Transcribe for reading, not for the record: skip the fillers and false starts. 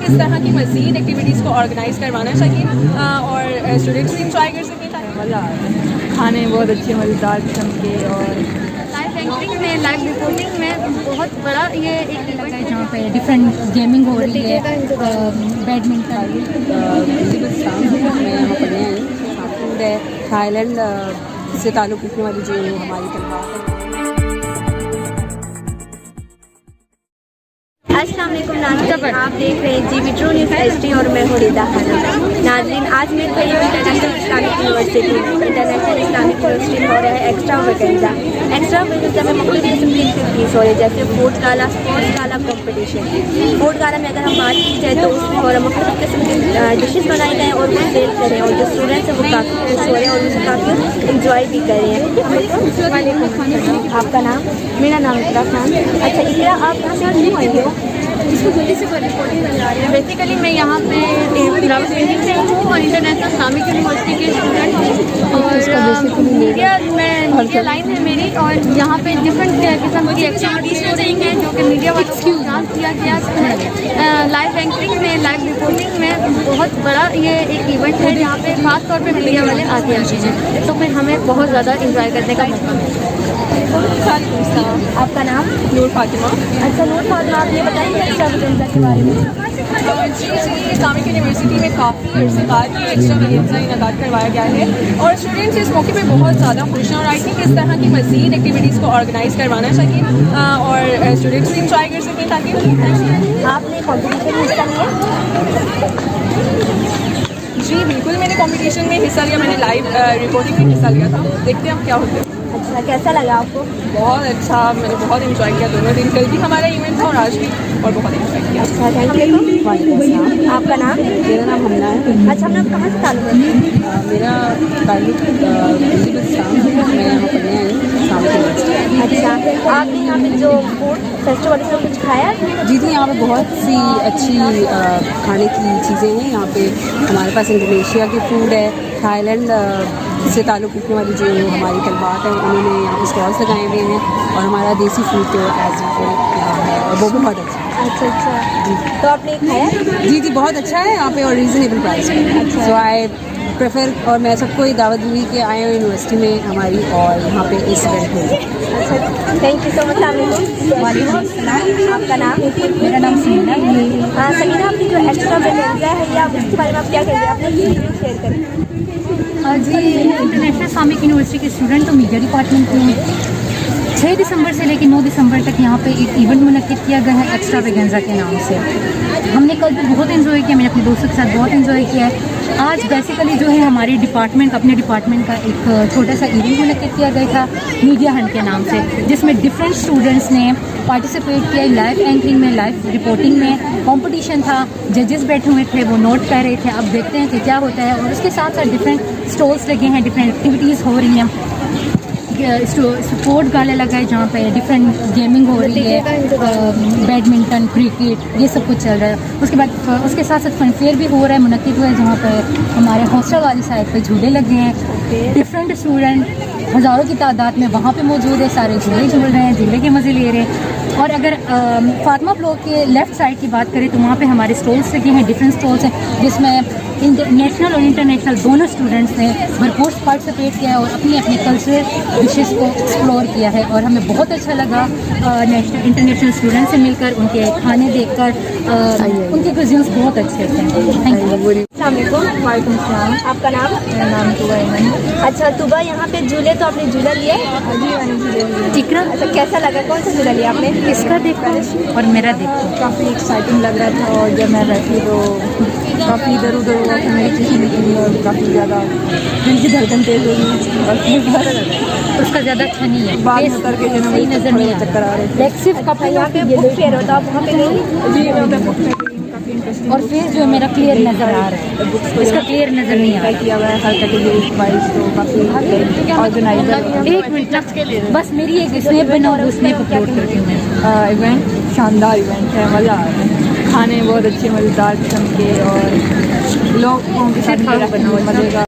किस तरह की मज़ीद एक्टिविटीज़ को ऑर्गेनाइज़ करवाना चाहिए और स्टूडेंट्स भी इंजॉय कर सकें। मज़ा आ रहा है, खाने बहुत अच्छे मज़ेदार किस्म के, और लाइव एंकरिंग में, लाइव रिपोर्टिंग में बहुत बड़ा ये एक इवेंट है जहाँ पे डिफरेंट गेमिंग हो रही है, बैडमिंटन। मैं यहाँ पढ़ने आई हूँ। है थाईलैंड से ताल्लुक़ रखने वाली जो हमारी तलबा है। अस्सलाम वालेकुम नाज़रीन, आप देख रहे हैं जीबी ट्रू न्यूज़ एचडी और मैं हूँ रिदा खानम। नाज़रीन, आज मैं खड़ी हूँ इंटरनेशनल इस्लामिक यूनिवर्सिटी में। इंटरनेशनल इस्लामिक यूनिवर्सिटी हो रहा है एक्स्ट्रा वेकेंजा में मुख्तलिफ किस्म की एक्टिविटीज़ हो रही है, जैसे फूड गाला, स्पोर्ट्स गाला, कॉम्पिटिशन। फूड गाला में अगर हम बात की जाए तो उसमें हो रहा मुख्तलिफ किस्म की डिशेज़ बनाई गए और वो सेल कर रहे हैं, और जो स्टूडेंट्स हैं वो काफ़ी खुश हो रहे हैं और उसे काफ़ी इंजॉय भी कर रहे हैं। आपका नाम? मेरा नाम इकरा खान। अच्छा इकरा, आप कहाँ से क्यों आई हो? इसको जल्दी से रिपोर्टिंग करवा रहे हैं। बेसिकली मैं यहाँ पे ग्राउंड ट्रेनिंग से हूँ और इंटरनेशनल इस्लामिक यूनिवर्सिटी के स्टूडेंट हूँ, और मीडिया लाइन है मेरी, और यहाँ पे डिफरेंट किस्म की एक्टिविटीज़ हो रही हैं जो कि मीडिया वालों को चांस दिया गया है। लाइव एंकरिंग में, लाइव रिपोर्टिंग में बहुत बड़ा ये एक इवेंट है जहाँ पे ख़ास तौर पे मीडिया वाले आते हैं, तो फिर हमें बहुत ज़्यादा इंजॉय करने का मौका मिलता है। आपका नाम? नूर फातिमा। अच्छा नूर फातिमा, आप ये बताइए एक्स्ट्रा वेकेंजा के बारे में। जी इस्लामिक यूनिवर्सिटी में काफ़ी अर्से बाद ये एक्स्ट्रा वेकेंजा इनकाद करवाया गया है और स्टूडेंट्स इस मौके पे बहुत ज़्यादा खुश हैं, और आई थिंक इस तरह की मज़ीद एक्टिविटीज़ को ऑर्गेनाइज़ करवाना चाहिए और स्टूडेंट्स भी इंजॉय कर सकें ताकि आपने कॉम्पिटिशन में हिस्सा लिया? जी बिल्कुल, मैंने कंपटीशन में हिस्सा लिया, मैंने लाइव रिपोर्टिंग में हिस्सा लिया था। देखते हैं हम क्या होते हैं। अच्छा, कैसा लगा आपको? बहुत अच्छा, मैंने बहुत इंजॉय किया दोनों दिन। कल भी हमारा इवेंट था और आज भी, और बहुत इंजॉय किया। अच्छा थैंक यू। आपका नाम? मेरा नाम हमना है। अच्छा, हम कहाँ से ताल्लुक़ है? मेरा ताल्लुक़ शाम से, मैं यहाँ पढ़ने आई हूँ शाम के। अच्छा, आपने यहाँ पे जो फूड फेस्टिवल सब कुछ खाया? जी जी, यहाँ पे बहुत सी अच्छी खाने की चीज़ें हैं। यहाँ पे हमारे पास इंडोनेशिया की फ़ूड है, थाईलैंड से ताल्लुक़ रखने वाली जो हमारी तलबात हैं उन्होंने यहाँ पे स्टॉल्स लगाए हुए हैं, और हमारा देसी फूड तो एज यहाँ है और वो भी बहुत अच्छा है। अच्छा जी, तो आपने खाया? जी जी, बहुत अच्छा है यहाँ पे और रीज़नेबल प्राइस है। अच्छा। सो आई प्रेफर, और मैं सबको ही दावत दूँगी कि आए हो यूनिवर्सिटी में हमारी, और यहाँ पे इस इवेंट में। अच्छा, थैंक यू सो मच। आपका नाम? मेरा नाम समीना। हाँ समीना, आपकी जो एक्स्ट्रा वेकेंजा है या उसके बारे में आप क्या करेंगे? आप लोग शेयर करें। जी इंटरनेशनल इस्लामिक यूनिवर्सिटी के स्टूडेंट तो मीडिया डिपार्टमेंट में 6 दिसंबर से लेकर 9 दिसंबर तक यहाँ पे एक इवेंट मुनक्किद किया गया है एक्स्ट्रा वेकेंजा के नाम से। हमने कल भी बहुत एंजॉय किया, मैंने अपने दोस्तों के साथ बहुत एंजॉय किया है। आज बेसिकली जो है हमारी डिपार्टमेंट, अपने डिपार्टमेंट का एक छोटा सा इवेंट मुनक्किद किया गया था मीडिया हंट के नाम से, जिसमें डिफरेंट स्टूडेंट्स ने पार्टिसिपेट किया। लाइव एंकरिंग में, लाइव रिपोर्टिंग में कंपटीशन था, जजेस बैठे हुए थे, वो नोट कर रहे थे। अब देखते हैं कि क्या होता है, और उसके साथ साथ डिफरेंट स्टॉल्स लगे हैं, डिफरेंट एक्टिविटीज़ हो रही हैं। स्पोर्ट गाले लगा है जहाँ पे डिफरेंट गेमिंग हो रही है, बैडमिंटन, क्रिकेट, ये सब कुछ चल रहा है। उसके बाद उसके साथ साथ फन फेयर भी हो रहा है, मुनक्किद हुआ है, जहाँ पे हमारे हॉस्टल वाली साइड पे झूले लगे हैं। डिफरेंट स्टूडेंट हज़ारों की तादाद में वहाँ पे मौजूद है, सारे झूले झूल रहे हैं, झूले के मज़े ले रहे हैं। और अगर फातिमा ब्लॉक के लेफ़्ट साइड की बात करें तो वहाँ पे हमारे स्टॉल्स लगे हैं, डिफरेंट स्टॉल्स हैं, जिसमें नेशनल और इंटरनेशनल दोनों स्टूडेंट्स ने भरपूर पार्टिसिपेट किया है और अपनी अपनी कल्चरल डिशेस को एक्सप्लोर किया है। और हमें बहुत अच्छा लगा नेशनल इंटरनेशनल स्टूडेंट्स से मिलकर, उनके खाने देखकर। उनके क्यूज़िन्स बहुत अच्छे थे। Thank you. वालेकुम सलाम। आपका नाम? मेरा नाम तुबा है। अच्छा तुबा, यहाँ पे झूले तो आपने झूला लिया? इकरा, अच्छा कैसा लगा? कौन सा झूला लिया आपने? इसका देखो और मेरा देखो। काफ़ी एक्साइटिंग लग रहा था, और जब मैं बैठी तो काफ़ी इधर उधर हुआ था मेरी खींचने के लिए, और काफ़ी ज़्यादा दिल की धड़कन तेज हो गई। उसका ज़्यादा अच्छा नहीं है, बाद में उतर के जो सही नज़र नहीं आ चक्कर आ रहे थे। लेक्सिव कपड़े यहाँ पे बुक फेयर होता, आप वहाँ पे गई? जी मैं उधर बुक में काफ़ी इंटरेस्टिंग और फेस जो है मेरा क्लियर नज़र आ रहा है, इसका क्लियर नज़र नहीं आ रहा। किया हुआ है हर कैटेगरी वाइज, तो काफ़ी ऑर्गेनाइजर। एक मिनट बस, मेरी एक स्नैप बनाओ, वो स्नैप अपलोड करती हूँ मैं। इवेंट शानदार इवेंट है, मज़ा आ रहा है, खाने बहुत अच्छे मज़ेदार किस्म के, और लोगों के साथ मज़े का